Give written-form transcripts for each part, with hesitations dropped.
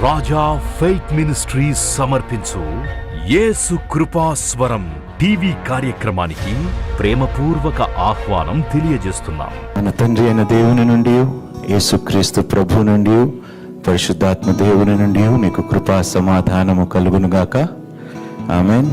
రాజా faith ministries సమర్పించు యేసు కృపాస్వరం TV కార్యక్రమానికి ప్రేమపూర్వక ఆహ్వానం తెలియజేస్తున్నాం. మన తండ్రి అయిన దేవుని నుండి, యేసుక్రీస్తు ప్రభు నుండి, పరిశుద్ధాత్మ దేవుని నుండి మీకు కృపా సమాధానము కలుగునుగాక. ఆమేన్.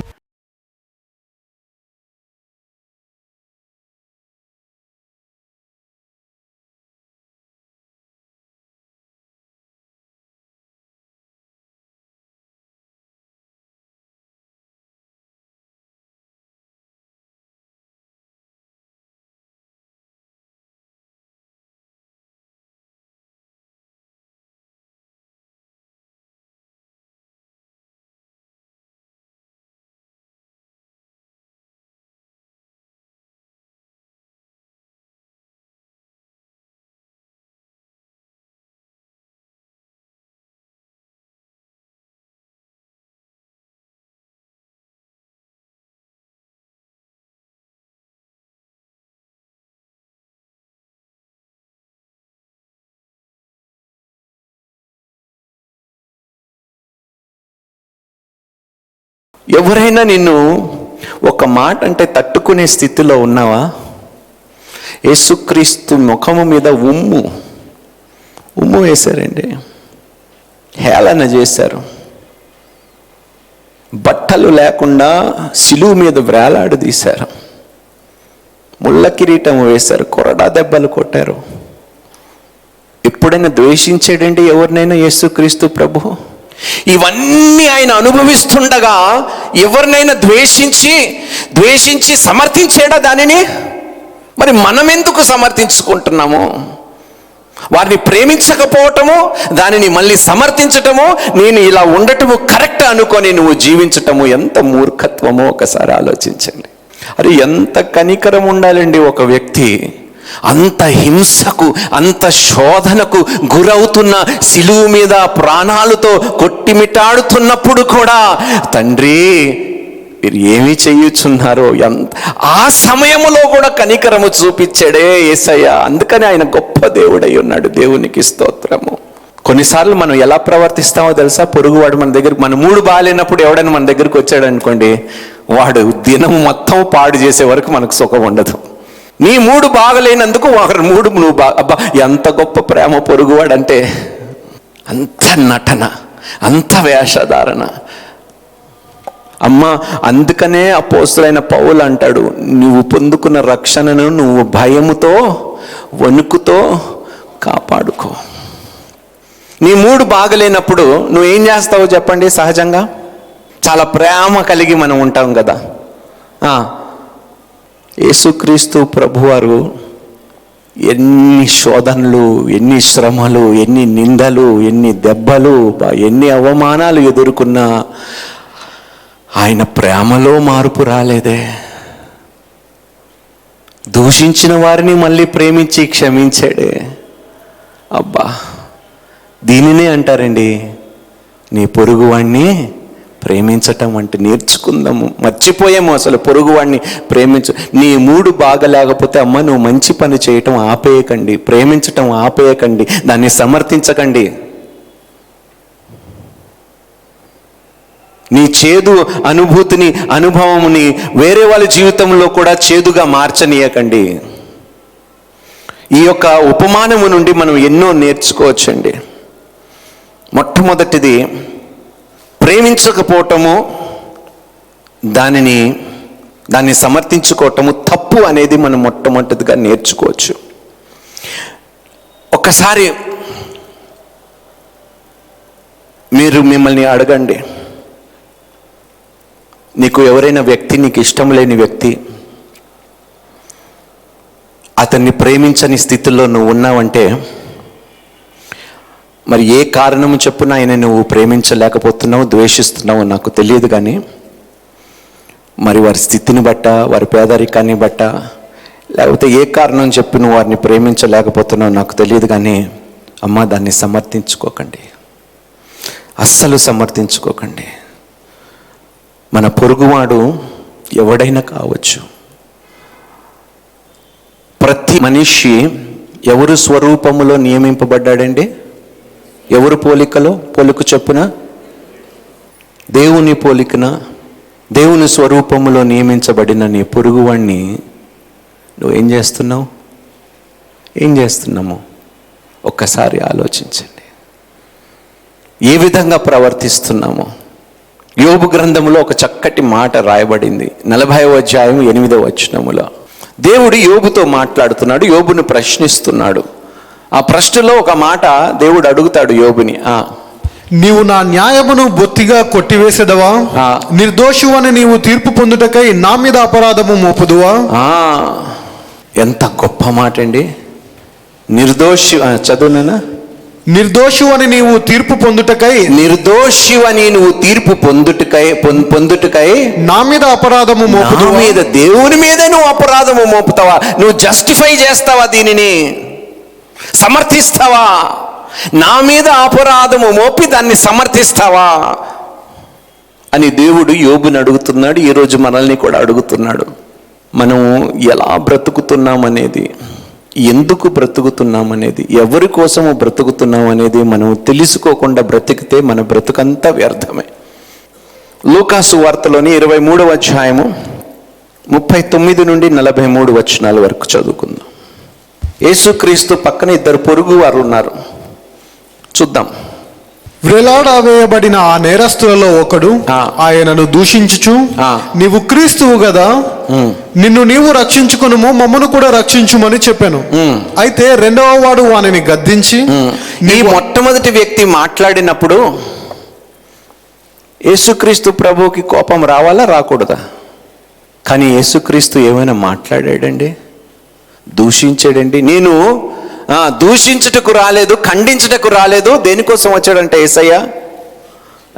ఎవరైనా నిన్ను ఒక మాట అంటే తట్టుకునే స్థితిలో ఉన్నావా? యేసుక్రీస్తు ముఖము మీద ఉమ్ము వేశారండి, హేళన చేశారు. బట్టలు లేకుండా శిలువ మీద వేలాడదీశారు, ముళ్ళ కిరీటం వేశారు, కొరడా దెబ్బలు కొట్టారు. ఎప్పుడైనా ద్వేషించాడండి ఎవరినైనా యేసుక్రీస్తు ప్రభు? ఇవన్నీ ఆయన అనుభవిస్తుండగా ఎవరినైనా ద్వేషించి సమర్థించాడా దానిని? మరి మనం ఎందుకు సమర్థించుకుంటున్నాము? వారిని ప్రేమించకపోవటము, దానిని మళ్ళీ సమర్థించటము, నేను ఇలా ఉండటము కరెక్ట్ అనుకొని నువ్వు జీవించటము ఎంత మూర్ఖత్వమో ఒకసారి ఆలోచించండి. అరే ఎంత కనికరం ఉండాలండి ఒక వ్యక్తి అంత హింసకు, అంత శోధనకు గురవుతున్న, శిలువ మీద ప్రాణాలతో కొట్టిమిటాడుతున్నప్పుడు కూడా తండ్రి మీరు ఏమి చేయుచున్నారో ఆ సమయంలో కూడా కనికరము చూపించాడే యేసయ్య. అందుకని ఆయన గొప్ప దేవుడై ఉన్నాడు. దేవునికి స్తోత్రము. కొన్నిసార్లు మనం ఎలా ప్రవర్తిస్తామో తెలుసా? పొరుగువాడు మన దగ్గరికి, మన మూడు బాగాలేనప్పుడు ఎవడైనా మన దగ్గరికి వచ్చాడు అనుకోండి, వాడు దినం మొత్తం పాడు చేసే వరకు మనకు సుఖం ఉండదు. నీ మూడు బాగలేనందుకు ఒకరి మూడు నువ్వు అబ్బా ఎంత గొప్ప ప్రేమ పొరుగువాడంటే! అంత నటన, అంత వేషధారణ. అమ్మా అందుకనే అపోస్తలుడైన పౌలు అంటాడు, నువ్వు పొందుకున్న రక్షణను నువ్వు భయముతో, వణుకుతో కాపాడుకో. నీ మూడు బాగలేనప్పుడు నువ్వేం చేస్తావో చెప్పండి? సహజంగా చాలా ప్రేమ కలిగి మనం ఉంటాం కదా. యేసుక్రీస్తు ప్రభువారు ఎన్ని శోధనలు, ఎన్ని శ్రమలు, ఎన్ని నిందలు, ఎన్ని దెబ్బలు, ఎన్ని అవమానాలు ఎదుర్కొన్నా ఆయన ప్రేమలో మార్పు రాలేదే. దూషించిన వారిని మళ్ళీ ప్రేమించి క్షమించాడే. అబ్బా దీనినే అంటారండి నీ పొరుగువాణ్ణి ప్రేమించటం అంటే. నేర్చుకుందాము, మర్చిపోయాము అసలు పొరుగువాడిని ప్రేమించు. నీ మూడు బాగలేకపోతే అమ్మ నువ్వు మంచి పని చేయటం ఆపేయకండి, ప్రేమించటం ఆపేయకండి, దాన్ని సమర్థించకండి. నీ చేదు అనుభూతిని, అనుభవముని వేరే వాళ్ళ జీవితంలో కూడా చేదుగా మార్చనీయకండి. ఈ యొక్క ఉపమానము నుండి మనం ఎన్నో నేర్చుకోవచ్చండి. మొట్టమొదటిది, ప్రేమించకపోవటము, దాన్ని సమర్థించుకోవటము తప్పు అనేది మనం మొట్టమొదటిగా నేర్చుకోవచ్చు. ఒక్కసారి మిమ్మల్ని అడగండి, నీకు ఎవరైనా వ్యక్తి, నీకు ఇష్టం లేని వ్యక్తి, అతన్ని ప్రేమించని స్థితిలో నువ్వు ఉన్నావంటే మరి ఏ కారణము చెప్పున ఆయన నువ్వు ప్రేమించలేకపోతున్నావు, ద్వేషిస్తున్నావు నాకు తెలియదు. కానీ మరి వారి స్థితిని బట్ట, వారి పేదరికాన్ని బట్ట, లేకపోతే ఏ కారణం చెప్పి నువ్వు వారిని ప్రేమించలేకపోతున్నావు నాకు తెలియదు. కానీ అమ్మ దాన్ని సమర్థించుకోకండి, అస్సలు సమర్థించుకోకండి. మన పొరుగువాడు ఎవడైనా కావచ్చు. ప్రతి మనిషి ఎవరు స్వరూపములో నియమింపబడ్డాడండి? ఎవరు పోలిక చొప్పున? దేవుని పోలికన, దేవుని స్వరూపములో నియమించబడిన నీ పొరుగువాణ్ణి నువ్వేం చేస్తున్నావు? ఏం చేస్తున్నాము? ఒక్కసారి ఆలోచించండి. ఏ విధంగా ప్రవర్తిస్తున్నాము? యోబు గ్రంథములో ఒక చక్కటి మాట రాయబడింది. 40వ అధ్యాయం 8వ వచనములో దేవుడు యోబుతో మాట్లాడుతున్నాడు, యోబుని ప్రశ్నిస్తున్నాడు. ఆ ప్రశ్నలో ఒక మాట దేవుడు అడుగుతాడు యోబుని, నీవు నా న్యాయమును బొత్తిగా కొట్టివేసేదవా? నిర్దోషువని నీవు తీర్పు పొందుటకై నా మీద అపరాధము మోపుదువా? ఎంత గొప్ప మాట అండి. చదువునా? నిర్దోషువని నీవు తీర్పు పొందుటకై, నిర్దోషివని నువ్వు తీర్పు పొందుటకై నా మీద అపరాధము మోపుదువా? మీద, దేవుని మీద నువ్వు అపరాధము మోపుతావా? నువ్వు జస్టిఫై చేస్తావా? దీనిని సమర్థిస్తావా? నా మీద అపరాధము మోపి దాన్ని సమర్థిస్తావా అని దేవుడు యోబుని అడుగుతున్నాడు. ఈరోజు మనల్ని కూడా అడుగుతున్నాడు. మనం ఎలా బ్రతుకుతున్నామనేది, ఎందుకు బ్రతుకుతున్నామనేది, ఎవరి కోసము బ్రతుకుతున్నామనేది మనం తెలుసుకోకుండా బ్రతికితే మన బ్రతుకంతా వ్యర్థమే. లూకాసు వార్తలోని 23వ అధ్యాయము 39 నుండి 43 వచనాల వరకు చదువుకుందాం. యేసుక్రీస్తు పక్కన ఇద్దరు పొరుగు వారు ఉన్నారు. చూద్దాం. వేలాడవేయబడిన ఆ నేరస్తులలో ఒకడు ఆయనను దూషించుచు, నీవు క్రీస్తువు కదా, నిన్ను నీవు రక్షించుకునుము, మమ్మను కూడా రక్షించుమని చెప్పాను. అయితే రెండవ వాడు వానిని గద్దించి, ఈ మొట్టమొదటి వ్యక్తి మాట్లాడినప్పుడు యేసుక్రీస్తు ప్రభువుకి కోపం రావాలా రాకూడదా? కానీ యేసుక్రీస్తు ఏమైనా మాట్లాడాడండి? దూషించాడండి? నేను దూషించుటకు రాలేదు, ఖండించుటకు రాలేదు. దేనికోసం వచ్చాడంటే యేసయ్య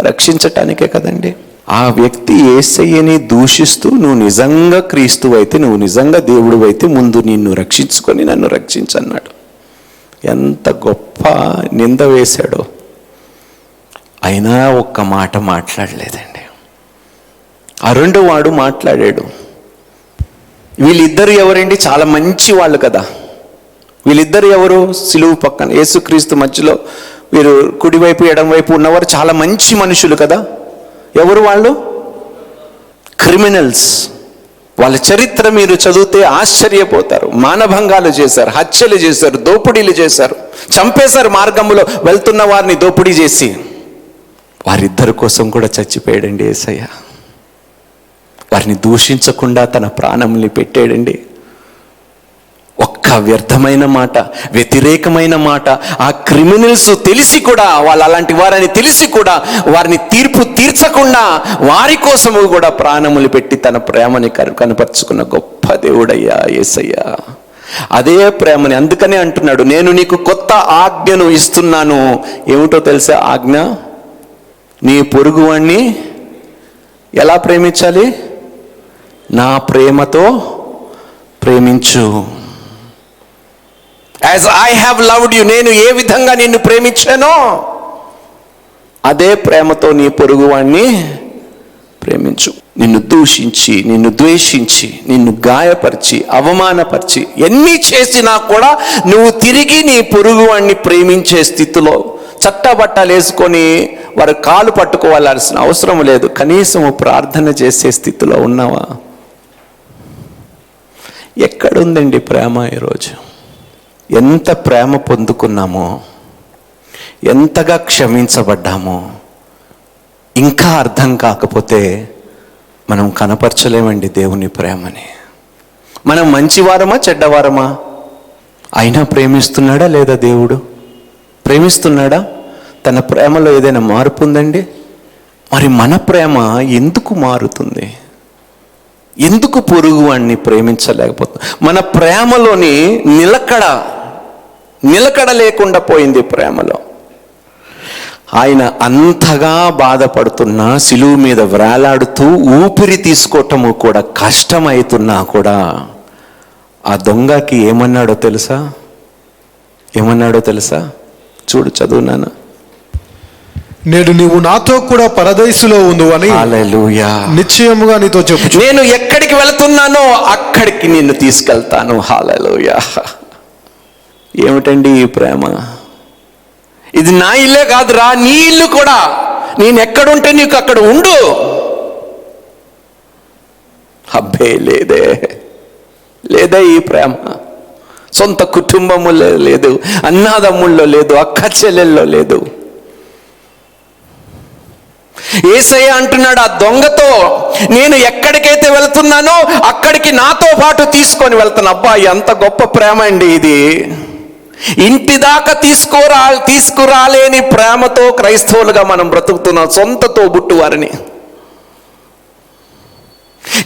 రక్షించటానికే కదండి. ఆ వ్యక్తి యేసయ్యని దూషిస్తూ, నువ్వు నిజంగా క్రీస్తువు అయితే, నువ్వు నిజంగా దేవుడు అయితే ముందు నిన్ను రక్షించుకొని నన్ను రక్షించన్నాడు. ఎంత గొప్ప నింద వేశాడో. అయినా ఒక్క మాట మాట్లాడలేదండి. ఆ రెండో వాడు మాట్లాడాడు. వీళ్ళిద్దరు ఎవరండి? చాలా మంచి వాళ్ళు కదా. వీళ్ళిద్దరు ఎవరు? సిలువు పక్కన యేసుక్రీస్తు మధ్యలో వీరు కుడివైపు ఎడమవైపు ఉన్నవారు చాలా మంచి మనుషులు కదా. ఎవరు వాళ్ళు? క్రిమినల్స్. వాళ్ళ చరిత్ర మీరు చదివితే ఆశ్చర్యపోతారు. మానభంగాలు చేశారు, హత్యలు చేశారు, దోపిడీలు చేశారు, చంపేశారు. మార్గంలో వెళ్తున్న వారిని దోపిడీ చేసి వారిద్దరి కోసం కూడా చచ్చిపోయాడండి యేసయ్య. వారిని దూషించకుండా తన ప్రాణంని పెట్టాడండి. ఒక్క వ్యర్థమైన మాట, వ్యతిరేకమైన మాట ఆ క్రిమినల్స్ తెలిసి కూడా, వాళ్ళు అలాంటి వారని తెలిసి కూడా వారిని తీర్పు తీర్చకుండా వారి కోసము కూడా ప్రాణములు పెట్టి తన ప్రేమని కనపరుచుకున్న గొప్ప దేవుడయ్యా యేసయ్య. అదే ప్రేమని అందుకనే అంటున్నాడు, నేను నీకు కొత్త ఆజ్ఞను ఇస్తున్నాను. ఏమిటో తెలుసా ఆజ్ఞ? నీ పొరుగువాణ్ణి ఎలా ప్రేమించాలి? నా ప్రేమతో ప్రేమించు. As I have loved you, నేను ఏ విధంగా నిన్ను ప్రేమించానో అదే ప్రేమతో నీ పొరుగువాణ్ణి ప్రేమించు. నిన్ను దూషించి, నిన్ను ద్వేషించి, నిన్ను గాయపరిచి, అవమానపరిచి ఎన్ని చేసినా కూడా నువ్వు తిరిగి నీ పొరుగువాణ్ణి ప్రేమించే స్థితిలో, చట్టబట్టాలు వేసుకొని వారు కాలు పట్టుకోవాల్సిన అవసరం లేదు, కనీసం ప్రార్థన చేసే స్థితిలో ఉన్నావా? ఎక్కడుందండి ప్రేమ ఈరోజు? ఎంత ప్రేమ పొందుకున్నామో, ఎంతగా క్షమించబడ్డామో ఇంకా అర్థం కాకపోతే మనం కనపరచలేమండి దేవుని ప్రేమని. మనం మంచివారమా చెడ్డవారమా? అయినా ప్రేమిస్తున్నాడా లేదా? దేవుడు ప్రేమిస్తున్నాడా? తన ప్రేమలో ఏదైనా మార్పు ఉందండి? మరి మన ప్రేమ ఎందుకు మారుతుంది? ఎందుకు పొరుగువాణ్ణి ప్రేమించలేకపోతుంది? మన ప్రేమలోని నిలకడ లేకుండా పోయింది. ప్రేమలో ఆయన అంతగా బాధపడుతున్నా, సిలువు మీద వేలాడుతూ ఊపిరి తీసుకోవటము కూడా కష్టమవుతున్నా కూడా ఆ దొంగకి ఏమన్నాడో తెలుసా? చూడు, చదువునానా. నేడు నీవు నాతో కూడా పరదైసులో ఉందువని హల్లెలూయా నిశ్చయముగా నీతో చెప్పు. నేను ఎక్కడికి వెళుతున్నానో అక్కడికి నిన్ను తీసుకెళ్తాను. హల్లెలూయా. ఏమిటండి ఈ ప్రేమ? ఇది నా ఇల్లే కాదురా, నీ ఇల్లు కూడా. నేను ఎక్కడుంటే నీకు అక్కడ ఉండు. అబ్బే లేదే, లేదే ఈ ప్రేమ. సొంత కుటుంబములో లేదు, అన్నాదమ్ముల్లో లేదు, అక్క చెల్లెల్లో లేదు. యేసయ్య అంటున్నాడు ఆ దొంగతో, నేను ఎక్కడికైతే వెళ్తున్నానో అక్కడికి నాతో పాటు తీసుకొని వెళ్తాను. అబ్బా ఎంత గొప్ప ప్రేమ అండి ఇది. ఇంటి దాకా తీసుకురాలేని ప్రేమతో క్రైస్తవులుగా మనం బ్రతుకుతున్నాం, సొంత తోబుట్టు వారిని.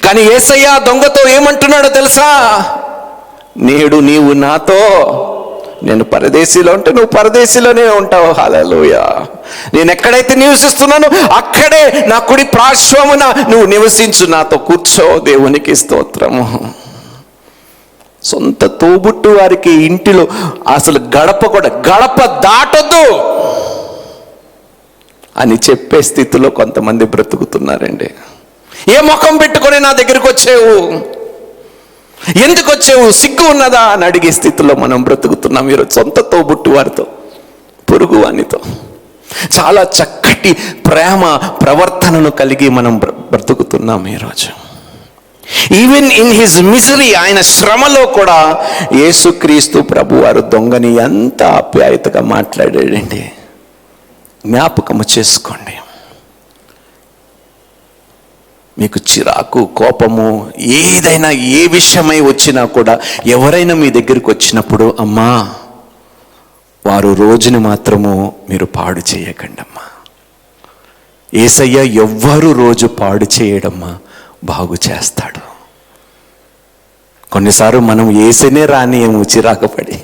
కానీ యేసయ్య దొంగతో ఏమంటున్నాడో తెలుసా? నేడు నీవు నాతో, నేను పరదేశీలో ఉంటే నువ్వు పరదేశీలోనే ఉంటావు. హల్లెలూయా. నేను ఎక్కడైతే నివసిస్తున్నానో అక్కడే నా కుడి పార్శ్వమున నువ్వు నివసించు, నాతో కూర్చో. దేవునికి స్తోత్రము. సొంత తోబుట్టు వారికి ఇంటిలో అసలు గడప దాటొద్దు అని చెప్పే స్థితిలో కొంతమంది బ్రతుకుతున్నారండి. ఏ ముఖం పెట్టుకొని నా దగ్గరికి వచ్చేవు, ఎందుకు వచ్చేవు, సిగ్గు ఉన్నదా అని అడిగే స్థితిలో మనం బ్రతుకుతున్నాం ఈరోజు. సొంత తోబుట్టు వారితో, పొరుగు వానితో చాలా చక్కటి ప్రేమ ప్రవర్తనను కలిగి మనం బ్రతుకుతున్నాం ఈరోజు. ఈవెన్ ఇన్ హిజ్ మిజరీ, ఆయన శ్రమలో కూడా యేసుక్రీస్తు ప్రభువారు దొంగని ఎంత ఆప్యాయతగా మాట్లాడాడండి. జ్ఞాపకము చేసుకోండి. మీకు చిరాకు, కోపము ఏదైనా ఏ విషయమై వచ్చినా కూడా ఎవరైనా మీ దగ్గరికి వచ్చినప్పుడు, అమ్మా వారు రోజుని మాత్రము మీరు పాడు చేయకండి అమ్మా. యేసయ్య ఎవ్వరు రోజు పాడు చేయడమ్మా, బాగు చేస్తాడు. కొన్నిసార్లు మనం యేసునే రానియము, చిరాకుపడి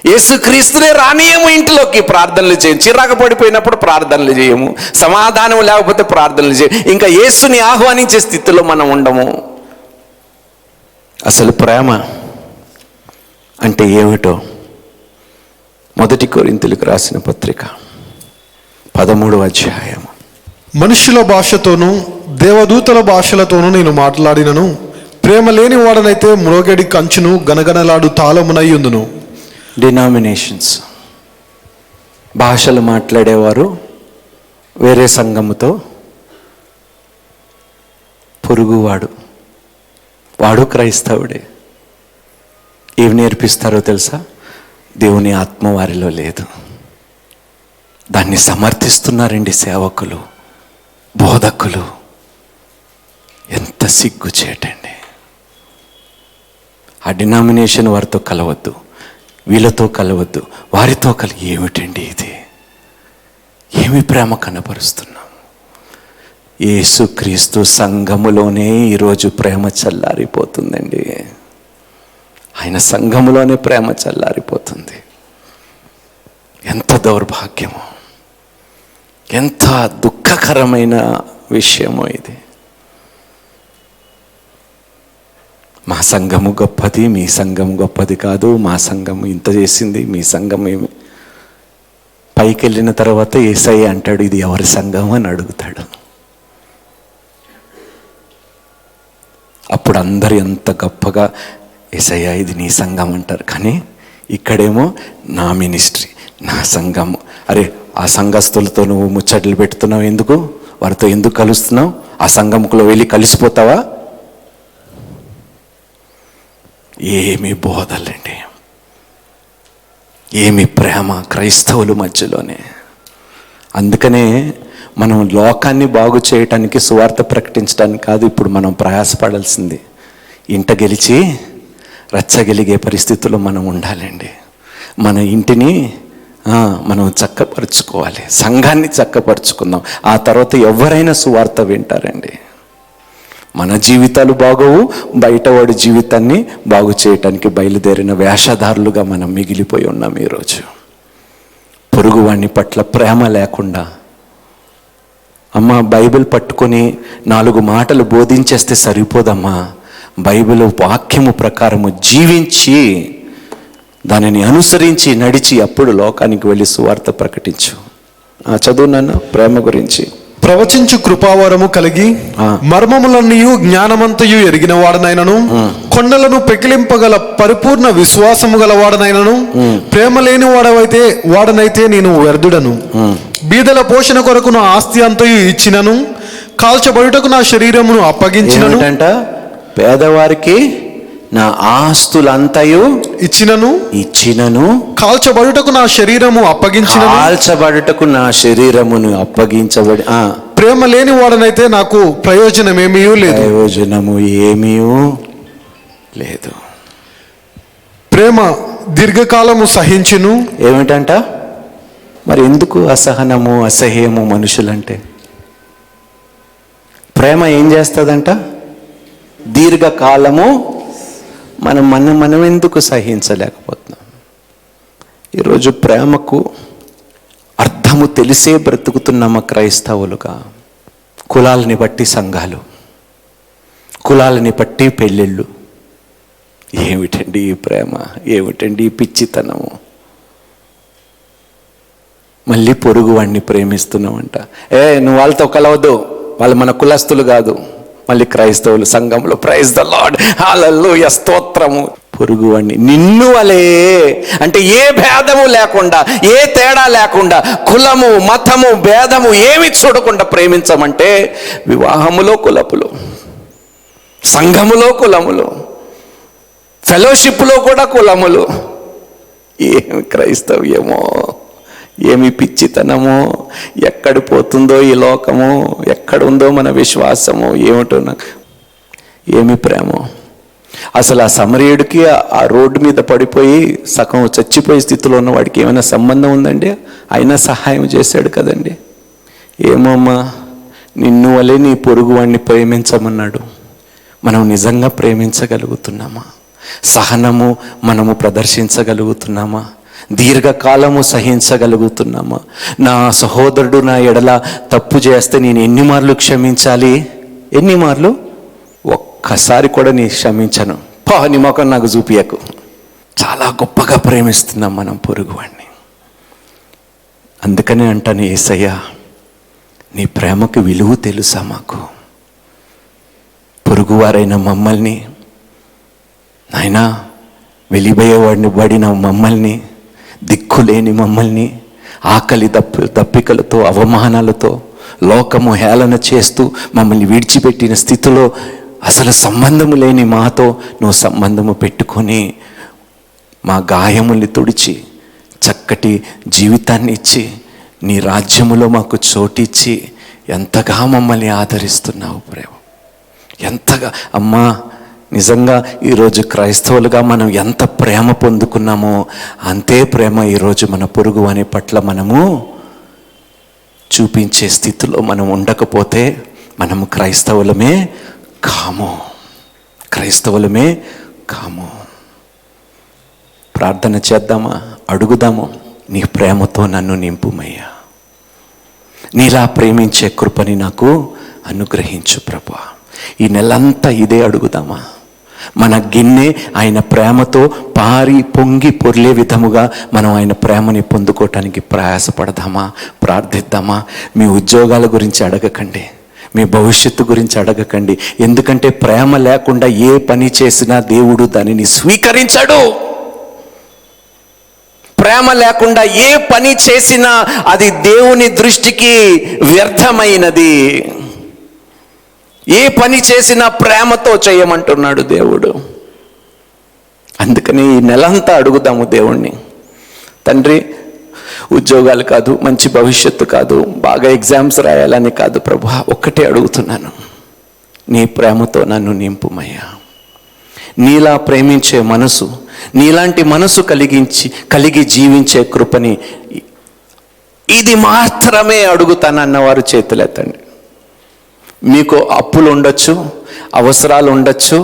యేసుక్రీస్తునే రానియము ఇంట్లోకి. ప్రార్థనలు చేయము, చిరాకు పడిపోయినప్పుడు ప్రార్థనలు చేయము, సమాధానం లేకపోతే ప్రార్థనలు చేయము. ఇంకా యేసుని ఆహ్వానించే స్థితిలో మనం ఉండము. అసలు ప్రేమ అంటే ఏమిటో 1 కొరింథీయులకు రాసిన పత్రిక 13వ అధ్యాయం. మనుషుల భాషతోనూ దేవదూతల భాషలతోనూ నేను మాట్లాడినను, ప్రేమ లేని వాడనైతే మ్రోగడి కంచును గనగనలాడు తాళమునయ్యుందును. డినామినేషన్స్, భాషలు మాట్లాడేవారు వేరే సంఘముతో, పొరుగువాడు వాడు క్రైస్తవుడే. ఏమి నేర్పిస్తారో తెలుసా? దేవుని ఆత్మ వారిలో లేదు. దాన్ని సమర్థిస్తున్నారండి సేవకులు, బోధకులు. ఎంత సిగ్గుచేటండి. ఆ డినామినేషన్ వారితో కలవద్దు, వీళ్ళతో కలవద్దు, వారితో ఏమిటండి ఇది? ఏమి ప్రేమ కనపరుస్తున్నాం? యేసుక్రీస్తు సంఘములోనే ఈరోజు ప్రేమ చల్లారిపోతుందండి. ఆయన సంఘములోనే ప్రేమ చల్లారిపోతుంది. ఎంత దౌర్భాగ్యమో, ఎంత దుఃఖకరమైన విషయమో ఇది. మా సంఘము గొప్పది, మీ సంఘం గొప్పది కాదు, మా సంఘం ఇంత చేసింది, మీ సంఘం ఏమి. పైకి వెళ్ళిన తర్వాత యేసయ్య అంటాడు, ఇది ఎవరి సంఘం అని అడుగుతాడు. అప్పుడు అందరు ఎంత గొప్పగా యేసయ్య ఇది నీ సంఘం అంటారు. కానీ ఇక్కడేమో నా మినిస్ట్రీ, నా సంఘము. అరే ఆ సంఘస్థులతో నువ్వు ముచ్చట్లు పెడుతున్నావు ఎందుకు? వారితో ఎందుకు కలుస్తున్నావు? ఆ సంఘంలో వెళ్ళి కలిసిపోతావా? ఏమి బోధలండి, ఏమి ప్రేమ క్రైస్తవుల మధ్యలోనే. అందుకనే మనం లోకాన్ని బాగు చేయటానికి, సువార్త ప్రకటించడానికి కాదు ఇప్పుడు మనం ప్రయాసపడాల్సింది. ఇంట గెలిచి రచ్చగలిగే పరిస్థితుల్లో మనం ఉండాలండి. మన ఇంటిని మనం చక్కపరుచుకోవాలి, సంఘాన్ని చక్కపరుచుకుందాం. ఆ తర్వాత ఎవరైనా సువార్త వింటారండి. మన జీవితాలు బాగోవు, బయట వాడి జీవితాన్ని బాగు చేయటానికి బయలుదేరిన వేషధారులుగా మనం మిగిలిపోయి ఉన్నాం ఈరోజు. పొరుగువాణ్ణి పట్ల ప్రేమ లేకుండా, అమ్మ బైబిల్ పట్టుకొని 4 మాటలు బోధించేస్తే సరిపోదమ్మా. బైబిల్ వాక్యము ప్రకారము జీవించి దానిని అనుసరించి నడిచి అప్పుడు లోకానికి వెళ్ళి సువార్త ప్రకటించు. చదువు నాన్న ప్రేమ గురించి. ప్రవచించు కృపావరము కలిగి మర్మములన్నయు జ్ఞానమంతయు ఎరిగిన వాడనైనను కొండలను పెకిలింపగల పరిపూర్ణ విశ్వాసము గల వాడనైనను ప్రేమ లేని వాడనైతే నేను వ్యర్థుడను. బీదల పోషణ కొరకు నా ఆస్తి అంతయు ఇచ్చినను, కాల్చబడుటకు నా శరీరమును అప్పగించినను. పేదవారికి నా ఆస్తులంతయు ఇచ్చినను కాల్చబడుటకు నా శరీరము అప్పగించబడి ప్రేమ లేని వాడనైతే నాకు ప్రయోజనమేమీ లేదు. ప్రేమ దీర్ఘకాలము సహించును. ఏమిటంట మరి ఎందుకు అసహనము అసహ్యము మనుషులంటే? ప్రేమ ఏం చేస్తుందంట? దీర్ఘకాలము. మనం ఎందుకు సహించలేకపోతున్నాం? ఈరోజు ప్రేమకు అర్థము తెలిసే బ్రతుకుతున్నామా క్రైస్తవులుగా? కులాలని బట్టి సంఘాలు, కులాలని బట్టి పెళ్ళిళ్ళు. ఏమిటండి ఈ ప్రేమ? ఏమిటండి ఈ పిచ్చితనము? మళ్ళీ పొరుగు వాడిని ప్రేమిస్తున్నామంట. నువ్వు వాళ్ళతో కలవద్దు, వాళ్ళు మన కులస్తులు కాదు. మళ్ళీ క్రైస్తవులు సంఘంలో ప్రైజ్ ద లార్డ్, హల్లెలూయా, స్తోత్రము. పొరుగువాడిని నిన్ను వలే అంటే ఏ భేదము లేకుండా, ఏ తేడా లేకుండా, కులము మతము భేదము ఏమి చూడకుండా ప్రేమించమంటే వివాహములో కులపులు, సంఘములో కులములు, ఫెలోషిప్లో కూడా కులములు. ఏమి క్రైస్తవ్యమో, ఏమి పిచ్చితనమో, ఎక్కడ పోతుందో ఈ లోకము, ఎక్కడుందో మన విశ్వాసము, ఏమిటో నాకు. ఏమి ప్రేమో అసలు! ఆ సమరయుడికి ఆ రోడ్డు మీద పడిపోయి సగం చచ్చిపోయే స్థితిలో ఉన్న వాడికి ఏమైనా సంబంధం ఉందండి? అయినా సహాయం చేశాడు కదండి. ఏమమ్మా, నిన్ను వలే నీ పొరుగు వాడిని ప్రేమించమన్నాడు. మనం నిజంగా ప్రేమించగలుగుతున్నామా? సహనము మనము ప్రదర్శించగలుగుతున్నామా? దీర్ఘకాలము సహించగలుగుతున్నామా? నా సహోదరుడు నా ఎడల తప్పు చేస్తే నేను ఎన్ని మార్లు క్షమించాలి? ఎన్ని మార్లు? ఒక్కసారి కూడా నీ క్షమించను, నీ మొఖం నాకు చూపియకు. చాలా గొప్పగా ప్రేమిస్తున్నాం మనం పొరుగువాడిని. అందుకనే అంటాను, యేసయ్యా నీ ప్రేమకు విలువ తెలుసా మాకు? పొరుగువారైన మమ్మల్ని, నాయనా వెలిబోయేవాడిని పడిన మమ్మల్ని, దిక్కులేని మమ్మల్ని, ఆకలి దప్పికలతో అవమానాలతో లోకము హేళన చేస్తూ మమ్మల్ని విడిచిపెట్టిన స్థితిలో అసలు సంబంధము లేని మాతో నువ్వు సంబంధము పెట్టుకొని మా గాయముల్ని తుడిచి చక్కటి జీవితాన్ని ఇచ్చి నీ రాజ్యములో మాకు చోటిచ్చి ఎంతగా మమ్మల్ని ఆదరిస్తున్నావు ప్రేమ. ఎంతగా అమ్మా, నిజంగా ఈరోజు క్రైస్తవులుగా మనం ఎంత ప్రేమ పొందుకున్నామో అంతే ప్రేమ ఈరోజు మన పొరుగు వాని పట్ల మనము చూపించే స్థితిలో మనం ఉండకపోతే మనము క్రైస్తవులమే కాము. ప్రార్థన చేద్దామా? అడుగుదాము, నీ ప్రేమతో నన్ను నింపుమయ్యా, నీలా ప్రేమించే కృపని నాకు అనుగ్రహించు ప్రభువా. ఈ నెలంతా ఇదే అడుగుదామా? మన గిన్నె ఆయన ప్రేమతో పారి పొంగి పొర్లే విధముగా మనం ఆయన ప్రేమని పొందుకోవటానికి ప్రయాసపడదామా? ప్రార్థిద్దామా? మీ ఉద్యోగాల గురించి అడగకండి, మీ భవిష్యత్తు గురించి అడగకండి. ఎందుకంటే ప్రేమ లేకుండా ఏ పని చేసినా దేవుడు దానిని స్వీకరించడు. ప్రేమ లేకుండా ఏ పని చేసినా అది దేవుని దృష్టికి వ్యర్థమైనది. ఏ పని చేసినా ప్రేమతో చేయమంటున్నాడు దేవుడు. అందుకని ఈ నెలంతా అడుగుదాము దేవుణ్ణి, తండ్రి ఉద్యోగాలు కాదు, మంచి భవిష్యత్తు కాదు, బాగా ఎగ్జామ్స్ రాయాలని కాదు ప్రభువా, ఒక్కటే అడుగుతున్నాను, నీ ప్రేమతో నన్ను నింపుమయ్యా. నీలా ప్రేమించే మనసు, నీలాంటి మనసు కలిగి జీవించే కృపని ఇది మాత్రమే అడుగుతానన్నవారు చేతులెత్తండి. మీకు అప్పులు ఉండొచ్చు, అవసరాలు ఉండొచ్చు,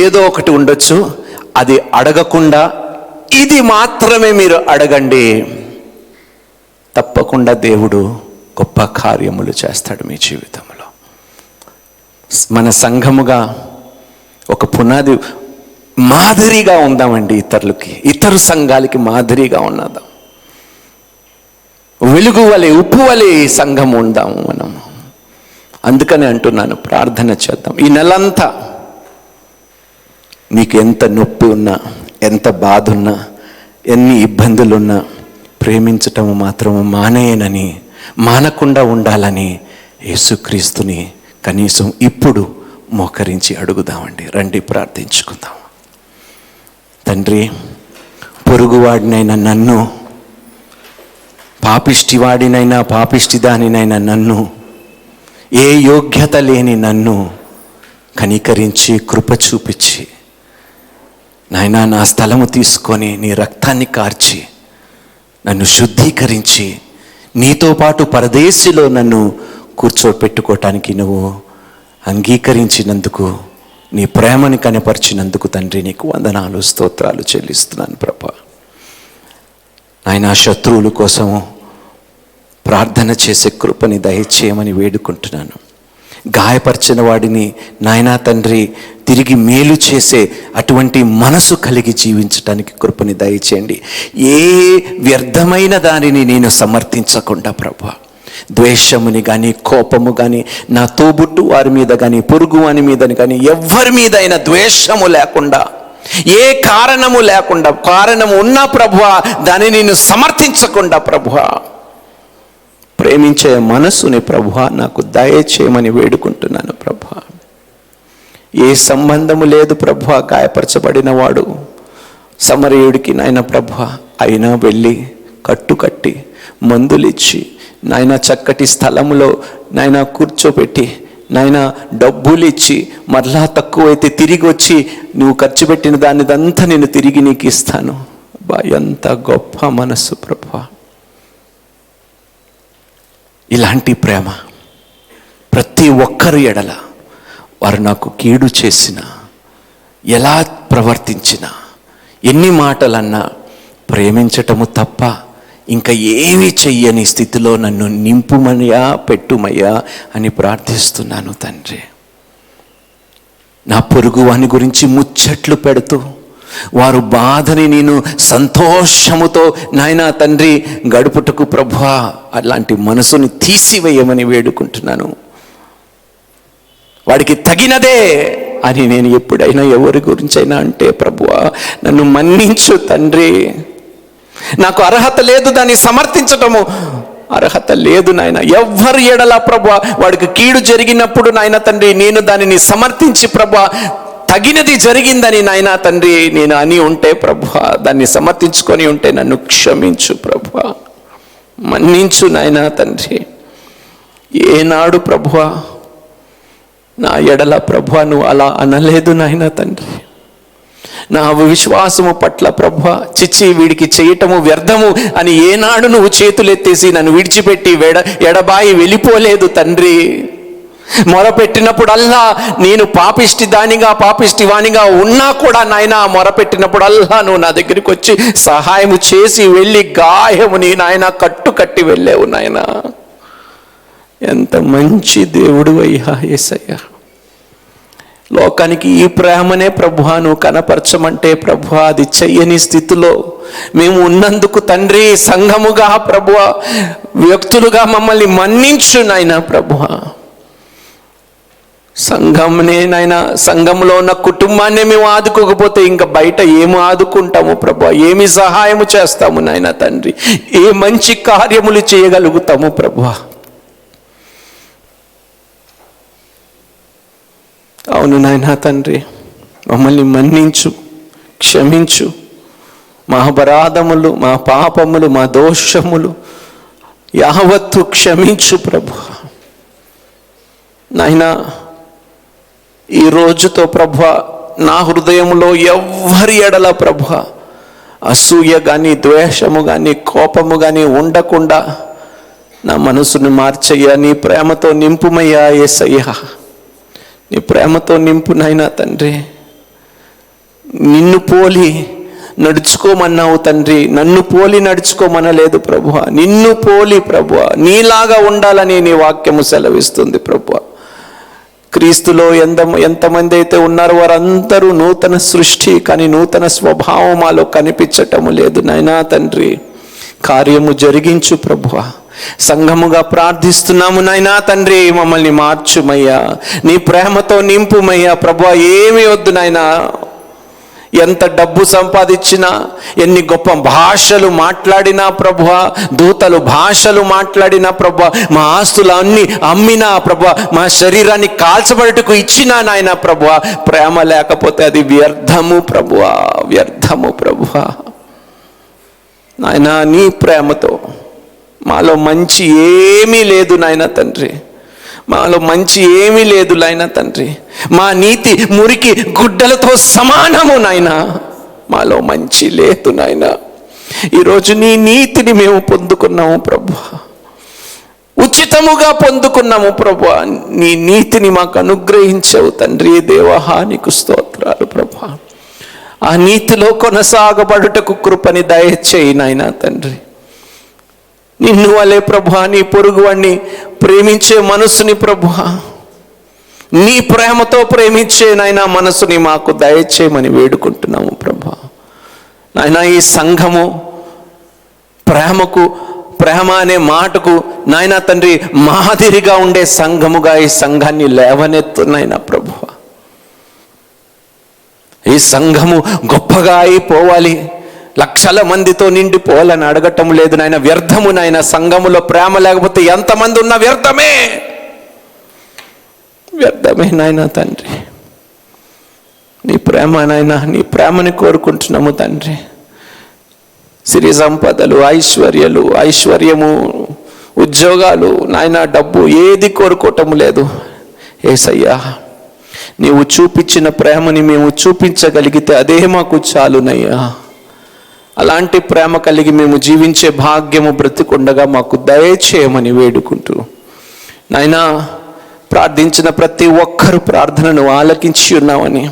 ఏదో ఒకటి ఉండొచ్చు, అది అడగకుండా ఇది మాత్రమే మీరు అడగండి. తప్పకుండా దేవుడు గొప్ప కార్యములు చేస్తాడు మీ జీవితంలో. మన సంఘముగా ఒక పునాది మాదిరిగా ఉందామండి ఇతరులకి, ఇతర సంఘాలకి మాదిరిగా ఉన్నదాం. వెలుగు వలె, ఉప్పు వలె సంఘం ఉందాము మనము. అందుకని అంటున్నాను, ప్రార్థన చేద్దాం. ఈ నెలంతా మీకు ఎంత నొప్పి ఉన్నా, ఎంత బాధ ఉన్నా, ఎన్ని ఇబ్బందులున్నా ప్రేమించటము మాత్రము మానేయనని, మానకుండా ఉండాలని యేసుక్రీస్తుని కనీసం ఇప్పుడు మోకరించి అడుగుదామండి. రండి ప్రార్థించుకుందాం. తండ్రి, పొరుగువాడినైనా నన్ను, పాపిష్టివాడినైనా పాపిష్టిదానినైనా నన్ను, ఏ యోగ్యత లేని నన్ను కనికరించి కృప చూపించి నాయనా నా స్థలము తీసుకొని నీ రక్తాన్ని కార్చి నన్ను శుద్ధీకరించి నీతో పాటు పరదేశిలో నన్ను కూర్చోపెట్టుకోవటానికి నువ్వు అంగీకరించినందుకు, నీ ప్రేమని కనపరిచినందుకు తండ్రి నీకు వందనాలు, స్తోత్రాలు చెల్లిస్తున్నాను ప్రభా. ఆయన శత్రువుల కోసము ప్రార్థన చేసే కృపని దయచేయమని వేడుకుంటున్నాను. గాయపరిచిన వాడిని నాయనా తండ్రి తిరిగి మేలు చేసే అటువంటి మనసు కలిగి జీవించటానికి కృపని దయచేయండి. ఏ వ్యర్థమైన దానిని నేను సమర్థించకుండా ప్రభా, ద్వేషముని కానీ, కోపము కానీ, నా తోబుట్టు వారి మీద కానీ, పొరుగు వాని మీద కానీ, ఎవరి మీద అయినా ద్వేషము లేకుండా, ఏ కారణము లేకుండా, కారణము ఉన్నా ప్రభువా దానిని నేను సమర్థించకుండా ప్రభువా ప్రేమించే మనస్సుని ప్రభువా నాకు దయచేయమని వేడుకుంటున్నాను ప్రభువా. ఏ సంబంధము లేదు ప్రభువా, గాయపరచబడిన వాడు సమరయుడికి నాయన ప్రభువా, అయినా వెళ్ళి కట్టుకట్టి మందులిచ్చి నాయన చక్కటి స్థలములో నాయన కూర్చోబెట్టి నాయన డబ్బులు ఇచ్చి మరలా తక్కువైతే తిరిగి వచ్చి నువ్వు ఖర్చు పెట్టిన దానిదంతా నేను తిరిగి నీకు ఇస్తాను. బా, ఎంత గొప్ప మనస్సు ప్రభువా. ఇలాంటి ప్రేమ ప్రతి ఒక్కరి ఎడల వారు నాకు కీడు చేసినా, ఎలా ప్రవర్తించినా, ఎన్ని మాటలన్నా ప్రేమించటము తప్ప ఇంకా ఏమీ చెయ్యని స్థితిలో నన్ను నింపుమయ్యా, పెట్టుమయ్యా అని ప్రార్థిస్తున్నాను తండ్రి. నా పొరుగు వాని గురించి ముచ్చట్లు పెడుతూ వారు బాధని నేను సంతోషముతో నాయనా తండ్రి గడుపుటకు ప్రభువా అలాంటి మనసుని తీసివేయమని వేడుకుంటున్నాను. వాడికి తగినదే అని నేను ఎప్పుడైనా ఎవరి గురించైనా అంటే ప్రభువా నన్ను మన్నించు తండ్రి. నాకు అర్హత లేదు దాన్ని సమర్థించటము, అర్హత లేదు నాయన. ఎవ్వరి ఎడల ప్రభువా వాడికి కీడు జరిగినప్పుడు నాయన తండ్రి నేను దానిని సమర్థించి ప్రభువా తగినది జరిగిందని నాయనా తండ్రి నేను అని ఉంటే ప్రభువా, దాన్ని సమర్థించుకొని ఉంటే నన్ను క్షమించు ప్రభువా, మన్నించు నాయనా తండ్రి. ఏనాడు ప్రభువా నా ఎడల ప్రభువా నువ్వు అలా అనలేదు నాయనా తండ్రి. నా విశ్వాసము పట్ల ప్రభువా చిచ్చి వీడికి చేయటము వ్యర్థము అని ఏనాడు నువ్వు చేతులెత్తేసి నన్ను విడిచిపెట్టి ఎడబాయి వెళ్ళిపోలేదు తండ్రి. మొరపెట్టినప్పుడల్లా నేను పాపిష్టి దానిగా పాపిష్టి వానిగా ఉన్నా కూడా నాయన మొరపెట్టినప్పుడల్లా నువ్వు నా దగ్గరికి వచ్చి సహాయము చేసి వెళ్ళి గాయముని నాయన కట్టి వెళ్ళావు నాయన. ఎంత మంచి దేవుడు అయ్యా యేసయ్యా. లోకానికి ఈ ప్రేమనే ప్రభువా నువ్వు కనపరచమంటే ప్రభువా అది చెయ్యని స్థితిలో మేము ఉన్నందుకు తండ్రి సంఘముగా ప్రభువా వ్యక్తులుగా మమ్మల్ని మన్నించు నాయన ప్రభువా. సంఘంనే నాయన, సంఘంలో ఉన్న కుటుంబాన్ని మేము ఆదుకోకపోతే ఇంకా బయట ఏమి ఆదుకుంటాము ప్రభువా, ఏమి సహాయము చేస్తాము నాయన తండ్రి, ఏ మంచి కార్యములు చేయగలుగుతాము ప్రభువా. అవును నాయన తండ్రి, మమ్మల్ని మన్నించు, క్షమించు. మా అపరాధములు, మా పాపములు, మా దోషములు యావత్తు క్షమించు ప్రభువా. నాయన ఈ రోజుతో ప్రభువా నా హృదయంలో ఎవ్వరి ఎడల ప్రభువా అసూయ కానీ, ద్వేషము కానీ, కోపము కానీ ఉండకుండా నా మనసును మార్చయ్యా. నీ ప్రేమతో నింపుమయ్యా యేసయ్యా, నీ ప్రేమతో నింపు నాయనా తండ్రి. నిన్ను పోలి నడుచుకోమన్నావు తండ్రి, నన్ను పోలి నడుచుకోమనలేదు ప్రభువా. నిన్ను పోలి ప్రభువా నీలాగా ఉండాలని నీ వాక్యము సెలవిస్తుంది ప్రభువా. క్రీస్తులో ఎంతమంది అయితే ఉన్నారో వారందరూ నూతన సృష్టి, కానీ నూతన స్వభావం మాలో కనిపించటము లేదు నాయనా తండ్రి. కార్యము జరిగించు ప్రభువా. సంఘముగా ప్రార్థిస్తున్నాము నాయనా తండ్రి, మమ్మల్ని మార్చుమయ్యా, నీ ప్రేమతో నింపుమయ్యా ప్రభువా. ఏమీ వద్దు నాయనా, ఎంత డబ్బు సంపాదించినా, ఎన్ని గొప్ప భాషలు మాట్లాడినా ప్రభువా, దూతలు భాషలు మాట్లాడినా ప్రభువా, మా ఆస్తులు అన్ని అమ్మినా ప్రభువా, మా శరీరాన్ని కాల్చబడటకు ఇచ్చినా నాయన ప్రభువా, ప్రేమ లేకపోతే అది వ్యర్థము ప్రభువా, వ్యర్థము ప్రభువా. నాయన నీ ప్రేమతో మాలో మంచి ఏమీ లేదు నాయన తండ్రి, మాలో మంచి ఏమీ లేదు నాయన తండ్రి. మా నీతి మురికి గుడ్డలతో సమానము నాయన, మాలో మంచి లేదు నాయన. ఈరోజు నీ నీతిని మేము పొందుకున్నాము ప్రభువా, ఉచితముగా పొందుకున్నాము ప్రభువా. నీ నీతిని మాకు అనుగ్రహించవు తండ్రి దేవా, నీకు స్తోత్రాలు ప్రభువా. ఆ నీతిలో కొనసాగబడుటకు కృపని దయచేయి నాయన తండ్రి. నిన్ను వలే ప్రభువా, నీ పొరుగువాణ్ణి ప్రేమించే మనసుని ప్రభువా, నీ ప్రేమతో ప్రేమించే నాయన మనసుని మాకు దయచేయమని వేడుకుంటున్నాము ప్రభువా. నాయన ఈ సంఘము ప్రేమ అనే మాటకు నాయన తండ్రి మాదిరిగా ఉండే సంఘముగా ఈ సంఘాన్ని లేవనెత్తునైనా ప్రభువా. ఈ సంఘము గొప్పగా అయిపోవాలి, లక్షల మందితో నిండిపోవాలని అడగటం లేదు నాయన. వ్యర్థము నాయన, సంఘములో ప్రేమ లేకపోతే ఎంతమంది ఉన్నా వ్యర్థమే, వ్యర్థమే నాయన తండ్రి. నీ ప్రేమ నాయన, నీ ప్రేమని కోరుకుంటున్నాము తండ్రి. సిరి సంపదలు, ఐశ్వర్యము, ఉద్యోగాలు నాయన, డబ్బు ఏది కోరుకోవటం లేదు యేసయ్యా. నీవు చూపించిన ప్రేమని మేము చూపించగలిగితే అదే మాకు చాలునయ్యా. అలాంటి ప్రేమ కలిగి మేము జీవించే భాగ్యము బ్రతికుండగా మాకు దయచేయమని వేడుకుంటూ నాయనా, ప్రార్థించిన ప్రతి ఒక్కరు ప్రార్థనను ఆలకించి ఉన్నామని,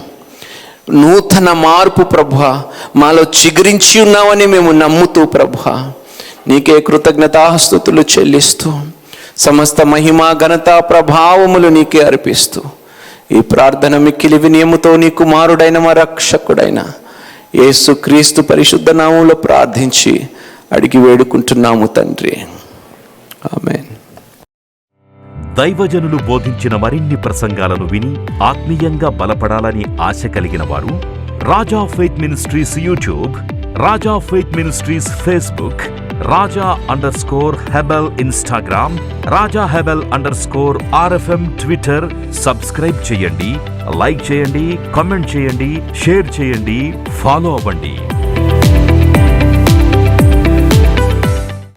నూతన మార్పు ప్రభువా మాలో చిగురించి ఉన్నామని మేము నమ్ముతూ ప్రభువా, నీకే కృతజ్ఞతాస్తుతులు చెల్లిస్తూ సమస్త మహిమ ఘనత ప్రభావములు నీకే అర్పిస్తూ ఈ ప్రార్థన మిక్కిలి వినయముతో నీ కుమారుడైన మా రక్షకుడైన యేసుక్రీస్తు పరిశుద్ధ నామములో ప్రార్థించి అడిగి వేడుకుంటున్నాము తండ్రి, ఆమేన్. దైవజనులు బోధించిన మరిన్ని ప్రసంగాలను విని ఆత్మీయంగా బలపడాలని ఆశ కలిగిన వారు Raja faith ministries YouTube, Raja faith ministries Facebook, Raja Hebel Instagram, Raja Hebel RFM Twitter subscribe చేయండి, లైక్ చేయండి, కామెంట్ చేయండి, షేర్ చేయండి, ఫాలో అవ్వండి.